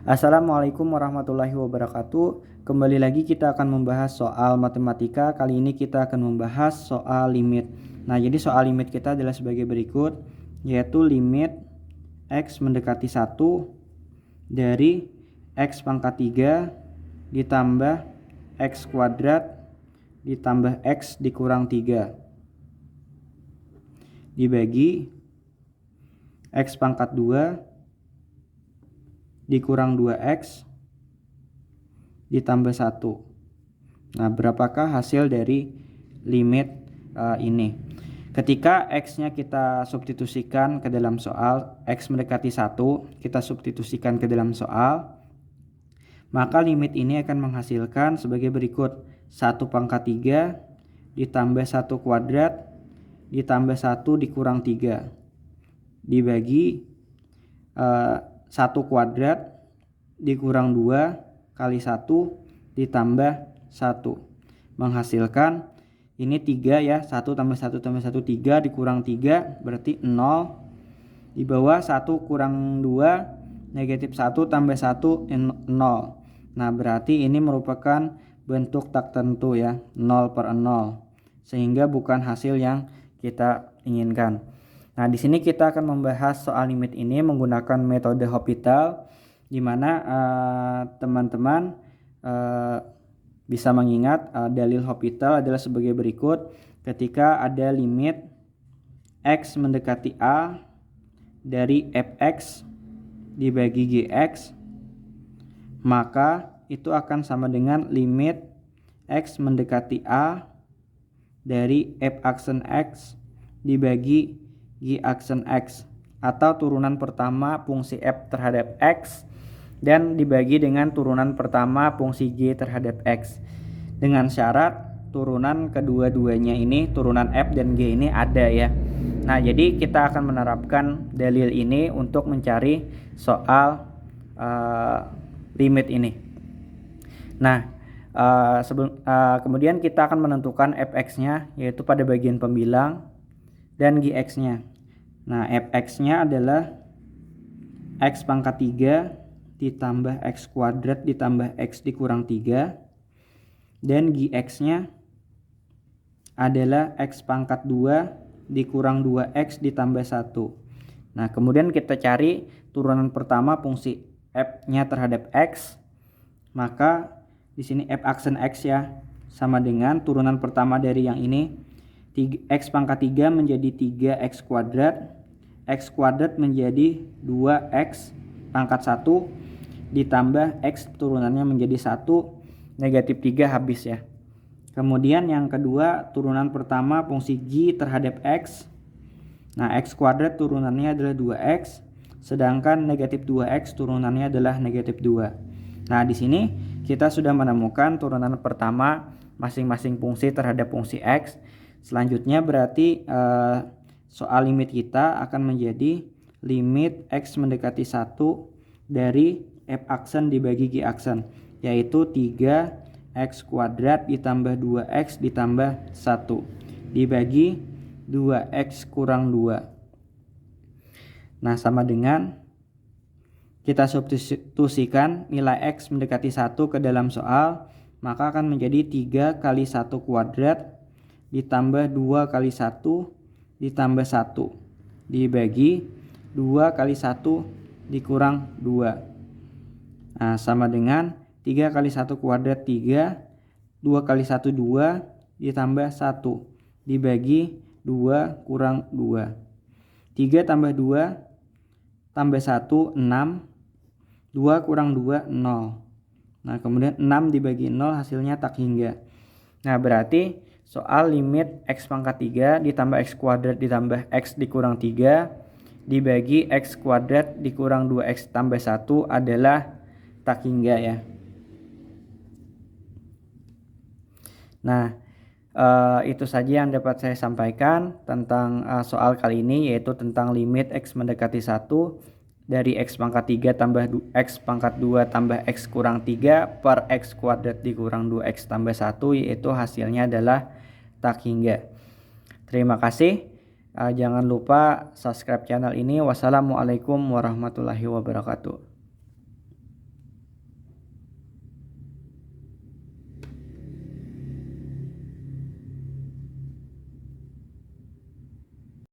Assalamualaikum warahmatullahi wabarakatuh. Kembali lagi kita akan membahas soal matematika. Kali ini kita akan membahas soal limit. Nah, jadi soal limit kita adalah sebagai berikut, yaitu limit X mendekati 1 dari X pangkat 3 ditambah X kuadrat ditambah X dikurang 3 dibagi X pangkat 2 dikurang 2X ditambah 1. Nah, berapakah hasil dari limit ini? Ketika X-nya kita substitusikan ke dalam soal, X mendekati 1, kita substitusikan ke dalam soal, maka limit ini akan menghasilkan sebagai berikut. 1 pangkat 3 ditambah 1 kuadrat ditambah 1 dikurang 3 dibagi 1 kuadrat dikurang 2 kali 1 ditambah 1 menghasilkan ini 3 ya, 1 tambah 1 tambah 1 3 dikurang 3 berarti 0. Di bawah 1 kurang 2 negatif 1 tambah 1 0. Nah, berarti ini merupakan bentuk tak tentu ya, 0/0, sehingga bukan hasil yang kita inginkan. Nah, di sini kita akan membahas soal limit ini menggunakan metode Hopital, di mana teman-teman bisa mengingat dalil Hopital adalah sebagai berikut. Ketika ada limit X mendekati A dari fx dibagi gx, maka itu akan sama dengan limit X mendekati A dari f aksen X dibagi G aksen X, atau turunan pertama fungsi f terhadap X dan dibagi dengan turunan pertama fungsi G terhadap X, dengan syarat turunan kedua-duanya ini, turunan f dan G ini ada ya. Nah, jadi kita akan menerapkan dalil ini untuk mencari soal limit ini. Nah, kemudian kita akan menentukan fx-nya, yaitu pada bagian pembilang, dan gx-nya. Nah, fx-nya adalah X pangkat 3 ditambah X kuadrat ditambah X dikurang 3, dan gx-nya adalah X pangkat 2 dikurang 2X ditambah 1. Nah, kemudian kita cari turunan pertama fungsi f-nya terhadap X, maka di sini f aksen X ya, sama dengan turunan pertama dari yang ini, X pangkat 3 menjadi 3X kuadrat, X kuadrat menjadi 2X pangkat 1 ditambah X turunannya menjadi 1, negatif 3 habis ya. Kemudian yang kedua, turunan pertama fungsi G terhadap X. Nah, X kuadrat turunannya adalah 2X, sedangkan negatif 2X turunannya adalah negatif 2. Nah, di sini kita sudah menemukan turunan pertama masing-masing fungsi terhadap fungsi X. Selanjutnya berarti soal limit kita akan menjadi limit X mendekati 1 dari f aksen dibagi g aksen, yaitu 3X kuadrat ditambah 2X ditambah 1 dibagi 2X kurang 2. Nah, sama dengan kita substitusikan nilai X mendekati 1 ke dalam soal, maka akan menjadi 3 kali 1 kuadrat ditambah 2 kali 1 ditambah 1 dibagi 2 kali 1 dikurang 2. Nah, sama dengan 3 kali 1 kuadrat 3, 2 kali 1 2 ditambah 1 dibagi 2 kurang 2. 3 tambah 2 tambah 1 6, 2 kurang 2 0. Nah, kemudian 6 dibagi 0 hasilnya tak hingga. Nah, berarti soal limit X pangkat 3 ditambah X kuadrat ditambah X dikurang 3 dibagi X kuadrat dikurang 2X tambah 1 adalah tak hingga ya. Nah, itu saja yang dapat saya sampaikan tentang soal kali ini, yaitu tentang limit X mendekati 1 dari X pangkat 3 tambah X pangkat 2 tambah X kurang 3 per X kuadrat dikurang 2X tambah 1, yaitu hasilnya adalah tak hingga. Terima kasih. Jangan lupa subscribe channel ini. Wassalamualaikum warahmatullahi wabarakatuh.